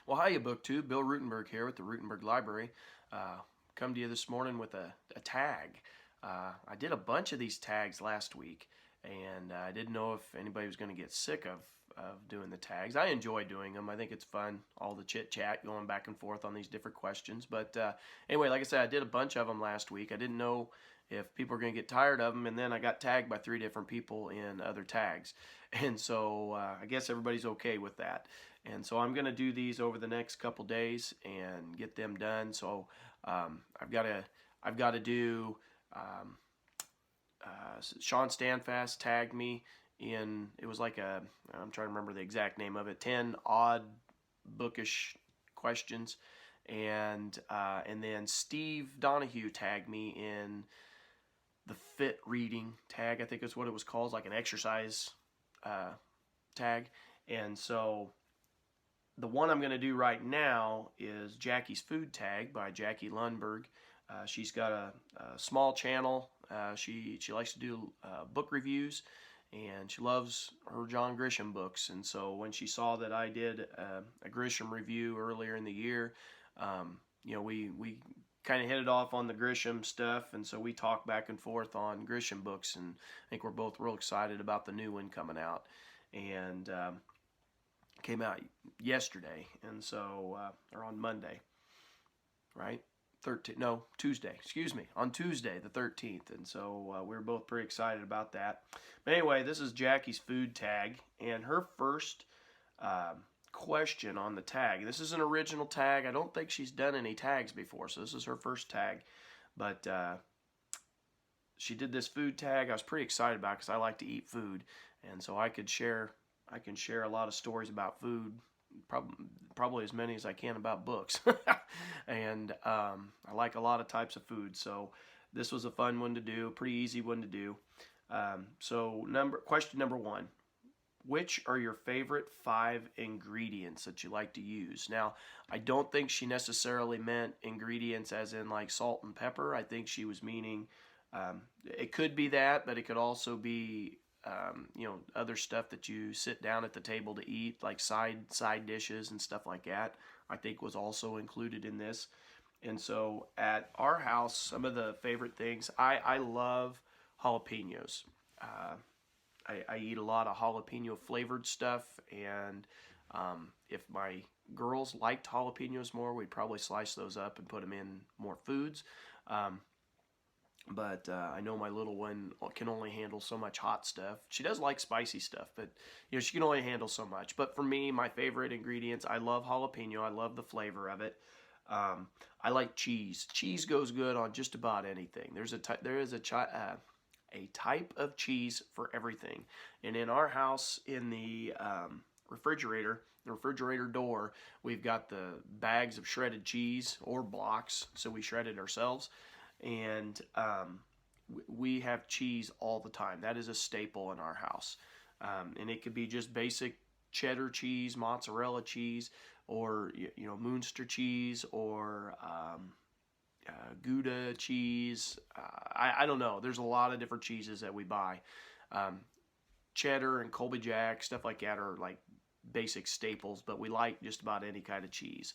Well, hiya, BookTube. Bill Ruttenberg here with the Ruttenberg Library. Come to you this morning with a tag. I did a bunch of these tags last week, and I didn't know if anybody was going to get sick of doing the tags. I enjoy doing them. I think it's fun, all the chit-chat going back and forth on these different questions. But anyway, like I said, I did a bunch of them last week. I didn't know if people are going to get tired of them, and then I got tagged by 3 different people in other tags. And so I guess everybody's okay with that. And so I'm going to do these over the next couple days and get them done. So I've got to do. Shawn Standfast tagged me in. It was like I'm trying to remember the exact name of it. 10 odd bookish questions, and then Steve Donoghue tagged me in the fit reading tag. I think is what it was called, like an exercise tag. And so the one I'm going to do right now is Jackie's Food Tag by Jackie Lundberg. She's got a small channel. She likes to do book reviews, and she loves her John Grisham books. And so when she saw that I did a Grisham review earlier in the year, we kind of hit it off on the Grisham stuff, and so we talked back and forth on Grisham books, and I think we're both real excited about the new one coming out. And came out yesterday, and so or on Monday, right? Tuesday, excuse me, on Tuesday the 13th, and so we were both pretty excited about that. But anyway, this is Jackie's Food Tag, and her first question on the tag. This is an original tag. I don't think she's done any tags before, so this is her first tag. But she did this food tag. I was pretty excited about it because I like to eat food, and so I can share a lot of stories about food, probably as many as I can about books. And I like a lot of types of food, so this was a fun one to do, pretty easy one to do. Question number 1. Which are your favorite 5 ingredients that you like to use? Now, I don't think she necessarily meant ingredients as in like salt and pepper. I think she was meaning, it could be that, but it could also be other stuff that you sit down at the table to eat, like side dishes and stuff like that, I think was also included in this. And so at our house, some of the favorite things, I love jalapenos. I eat a lot of jalapeno flavored stuff, and if my girls liked jalapenos more, we'd probably slice those up and put them in more foods. But I know my little one can only handle so much hot stuff. She does like spicy stuff, but she can only handle so much. But for me, my favorite ingredients, I love jalapeno. I love the flavor of it. I like cheese. Cheese goes good on just about anything. There is a type of cheese for everything. And in our house, in the refrigerator door, we've got the bags of shredded cheese or blocks, so we shred it ourselves. And we have cheese all the time. That is a staple in our house. And it could be just basic cheddar cheese, mozzarella cheese, or Munster cheese, or Gouda cheese. I don't know. There's a lot of different cheeses that we buy. Cheddar and Colby Jack, stuff like that are like basic staples, but we like just about any kind of cheese.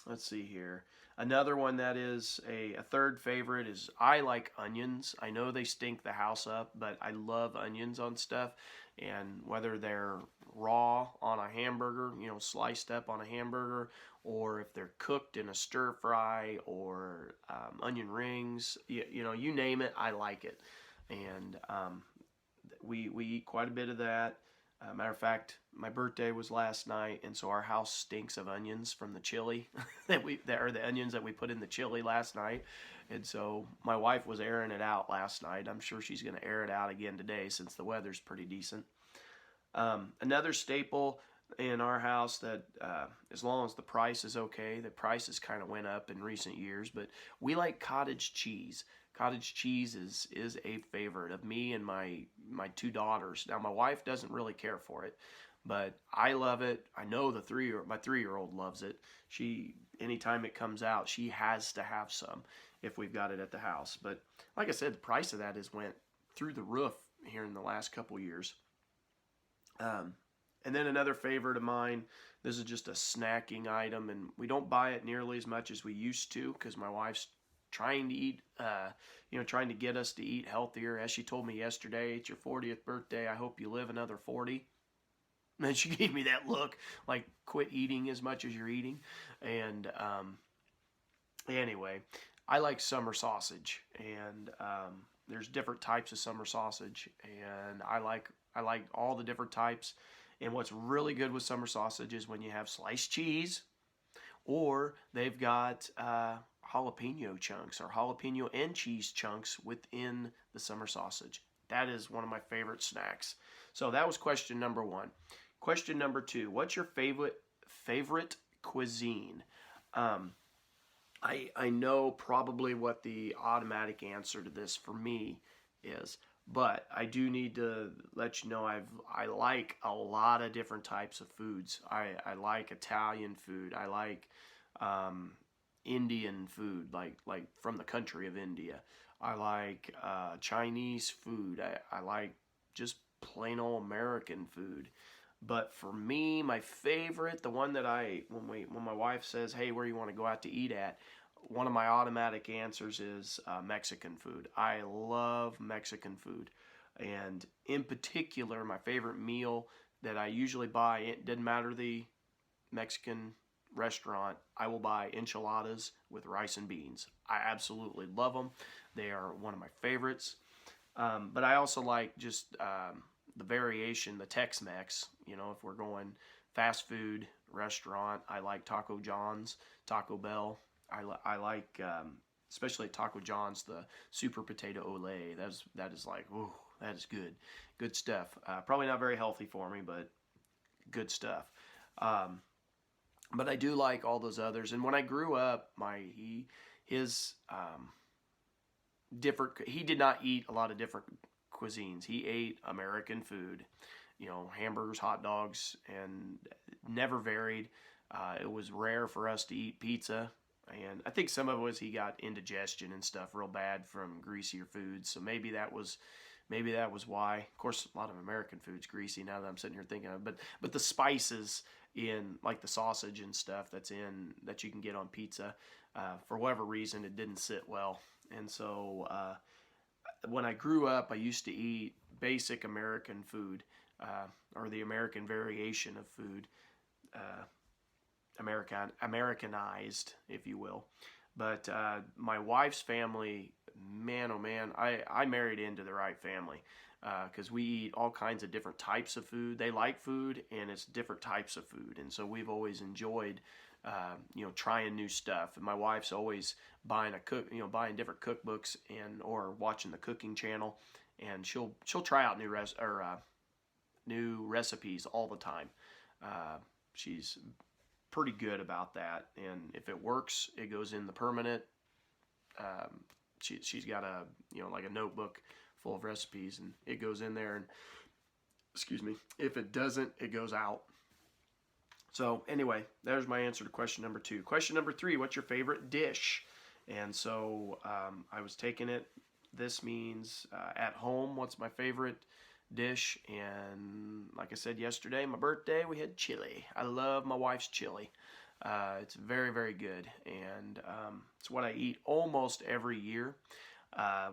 Let's see here. Another one that is a third favorite is I like onions. I know they stink the house up, but I love onions on stuff. And whether they're raw on a hamburger, sliced up on a hamburger, or if they're cooked in a stir fry or onion rings, you name it, I like it. And we eat quite a bit of that. Matter of fact, my birthday was last night, and so our house stinks of onions from the chili the onions that we put in the chili last night. And so my wife was airing it out last night. I'm sure she's going to air it out again today since the weather's pretty decent. Another staple in our house that as long as the price is okay, the prices kind of went up in recent years, but we like cottage cheese. Cottage cheese is a favorite of me and my 2 daughters. Now, my wife doesn't really care for it, but I love it. I know my 3-year-old loves it. Anytime it comes out, she has to have some if we've got it at the house. But like I said, the price of that went through the roof here in the last couple years. And then another favorite of mine, this is just a snacking item, and we don't buy it nearly as much as we used to because my wife's trying to eat, trying to get us to eat healthier. As she told me yesterday, it's your 40th birthday. I hope you live another 40. And she gave me that look like, quit eating as much as you're eating. And anyway, I like summer sausage, and there's different types of summer sausage, and I like all the different types. And what's really good with summer sausage is when you have sliced cheese, or they've got jalapeno chunks or jalapeno and cheese chunks within the summer sausage. That is one of my favorite snacks. So that was question number 1. Question number 2, what's your favorite cuisine? I know probably what the automatic answer to this for me is, but I do need to let you know I like a lot of different types of foods. I like Italian food. I like Indian food, like from the country of India. I like Chinese food. I like just plain old American food. But for me, my favorite, the one that when my wife says, hey, where you want to go out to eat at, one of my automatic answers is Mexican food. I love Mexican food. And in particular, my favorite meal that I usually buy, it doesn't matter the Mexican restaurant, I will buy enchiladas with rice and beans. I absolutely love them. They are one of my favorites. But I also like just the variation, the Tex-Mex. If we're going fast food restaurant, I like Taco John's, Taco Bell. I like, especially Taco John's, the super potato ole. That is like, ooh, that is good stuff. Probably not very healthy for me, but good stuff. But I do like all those others. And when I grew up, he did not eat a lot of different cuisines. He ate American food, hamburgers, hot dogs, and never varied. It was rare for us to eat pizza. And I think some of it was he got indigestion and stuff real bad from greasier foods. So maybe that was why. Of course, a lot of American food's greasy now that I'm sitting here thinking of it. But the spices in, like the sausage and stuff that you can get on pizza, for whatever reason, it didn't sit well. And so when I grew up, I used to eat basic American food, or the American variation of food. Americanized, if you will. But my wife's family, man, oh man, I married into the right family, because we eat all kinds of different types of food. They like food, and it's different types of food. And so we've always enjoyed, trying new stuff. And my wife's always buying different cookbooks or watching the cooking channel, and she'll try out new recipes all the time. She's pretty good about that, and if it works, it goes in the permanent. She's got like a notebook full of recipes, and it goes in there, and if it doesn't, it goes out. So anyway, there's my answer to question number 2. Question number 3, what's your favorite dish? And so I was taking it, this means at home, what's my favorite dish? And like I said yesterday, my birthday, we had chili. I love my wife's chili. It's very, very good, and it's what I eat almost every year,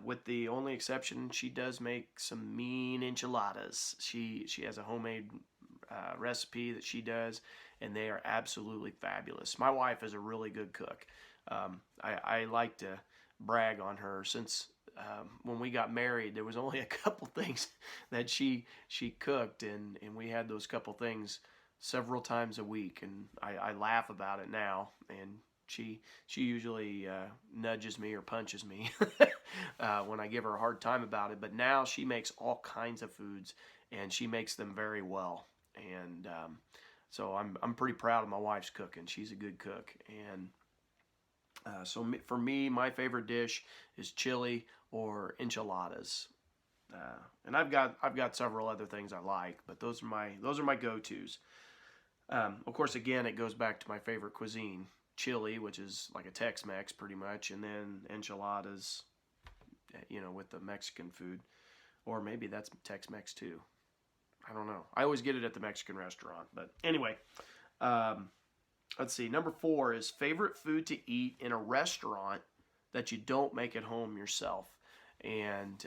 with the only exception, she does make some mean enchiladas. She has a homemade recipe that she does, and they are absolutely fabulous. My wife is a really good cook. I like to brag on her, since when we got married, there was only a couple things that she cooked, and we had those couple things several times a week, and I laugh about it now, and she usually nudges me or punches me when I give her a hard time about it. But now she makes all kinds of foods, and she makes them very well, and so I'm pretty proud of my wife's cooking. She's a good cook, and so for me, my favorite dish is chili or enchiladas, and I've got several other things I like, but those are my go-tos. Of course, again, it goes back to my favorite cuisine, chili, which is like a Tex-Mex pretty much, and then enchiladas, with the Mexican food, or maybe that's Tex-Mex too. I don't know. I always get it at the Mexican restaurant. But anyway, let's see. Number 4 is favorite food to eat in a restaurant that you don't make at home yourself. And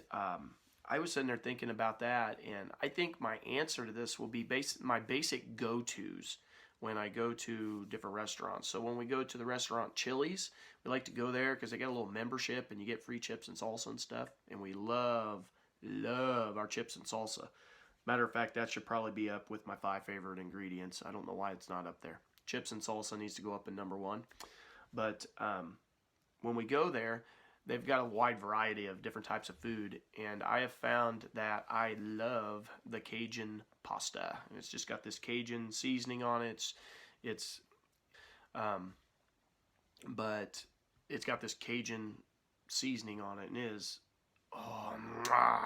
I was sitting there thinking about that, and I think my answer to this will be my basic go-tos when I go to different restaurants. So when we go to the restaurant Chili's, we like to go there because they got a little membership and you get free chips and salsa and stuff. And we love our chips and salsa. Matter of fact, that should probably be up with my 5 favorite ingredients. I don't know why it's not up there. Chips and salsa needs to go up in number 1. But when we go there, they've got a wide variety of different types of food, and I have found that I love the Cajun pasta. It's just got this Cajun seasoning on it. But it's got this Cajun seasoning on it, and it is,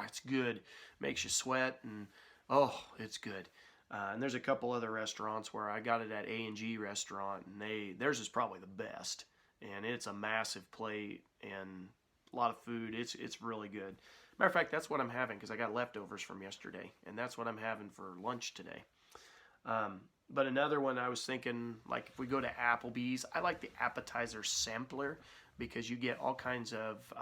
it's good. Makes you sweat, and it's good. And there's a couple other restaurants where I got it at A&G restaurant, and theirs is probably the best. And it's a massive plate and a lot of food. It's really good. Matter of fact, that's what I'm having because I got leftovers from yesterday, and that's what I'm having for lunch today. But another one I was thinking, like if we go to Applebee's, I like the appetizer sampler because you get all kinds of,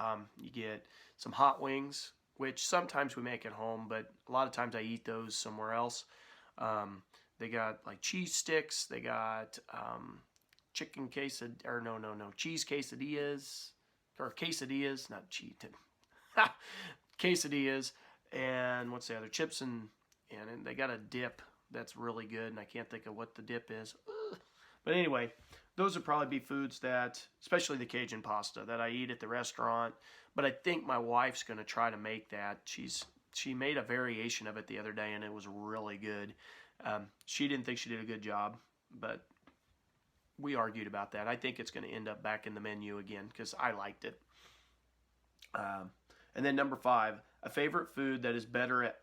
you get some hot wings, which sometimes we make at home, but a lot of times I eat those somewhere else. They got like cheese sticks. They got chicken cheese quesadillas, or quesadillas, not cheese, quesadillas, and what's the other, chips, and they got a dip that's really good, and I can't think of what the dip is. But anyway, those would probably be foods that, especially the Cajun pasta, that I eat at the restaurant, but I think my wife's going to try to make that. She made a variation of it the other day, and it was really good. She didn't think she did a good job, but we argued about that. I think it's going to end up back in the menu again because I liked it. And then number 5, a favorite food that is better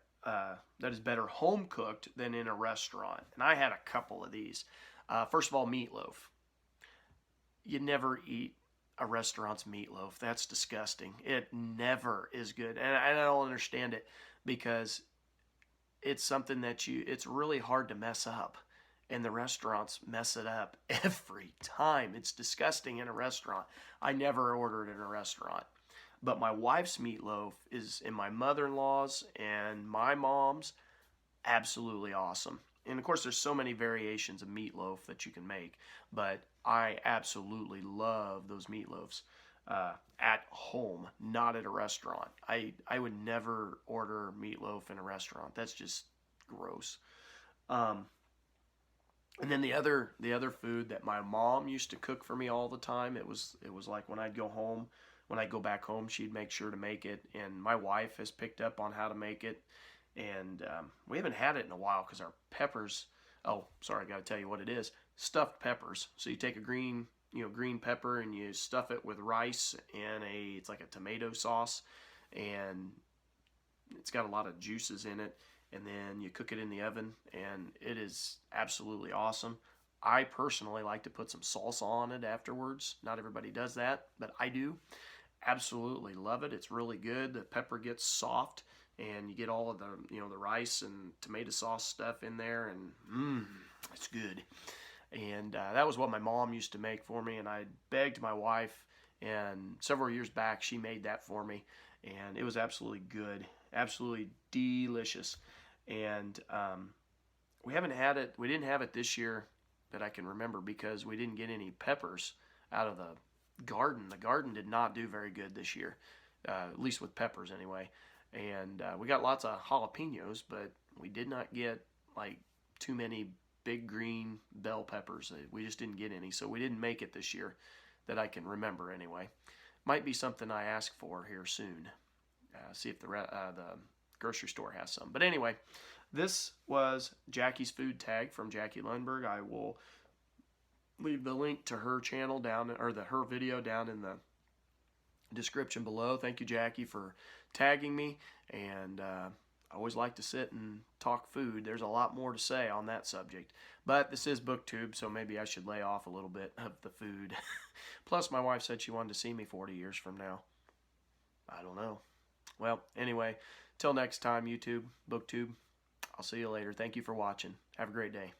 home cooked than in a restaurant. And I had a couple of these. First of all, meatloaf. You never eat a restaurant's meatloaf. That's disgusting. It never is good, and I don't understand it because it's something that it's really hard to mess up. And the restaurants mess it up every time. It's disgusting in a restaurant. I never order it in a restaurant. But my wife's meatloaf is, in my mother-in-law's and my mom's, absolutely awesome. And of course, there's so many variations of meatloaf that you can make. But I absolutely love those meatloafs at home, not at a restaurant. I would never order meatloaf in a restaurant. That's just gross. And then the other food that my mom used to cook for me all the time, it was like when I'd go back home, she'd make sure to make it. And my wife has picked up on how to make it. And we haven't had it in a while because our peppers, I got to tell you what it is. Stuffed peppers. So you take a green pepper and you stuff it with rice and it's like a tomato sauce. And it's got a lot of juices in it. And then you cook it in the oven, and it is absolutely awesome. I personally like to put some salsa on it afterwards. Not everybody does that, but I do. Absolutely love it. It's really good. The pepper gets soft, and you get all of the rice and tomato sauce stuff in there, and it's good. And that was what my mom used to make for me, and I begged my wife, and several years back she made that for me, and it was absolutely good, absolutely delicious. And we haven't had it. We didn't have it this year that I can remember because we didn't get any peppers out of the garden. The garden did not do very good this year, at least with peppers anyway. And we got lots of jalapenos, but we did not get like too many big green bell peppers. We just didn't get any, so we didn't make it this year that I can remember anyway. Might be something I ask for here soon. See if the grocery store has some. But anyway, this was Jackie's food tag from Jackie Lundberg. I will leave the link to her channel her video down in the description below. Thank you, Jackie, for tagging me. And I always like to sit and talk food. There's a lot more to say on that subject. But this is BookTube, so maybe I should lay off a little bit of the food. Plus, my wife said she wanted to see me 40 years from now. I don't know. Well, anyway, till next time, YouTube, BookTube, I'll see you later. Thank you for watching. Have a great day.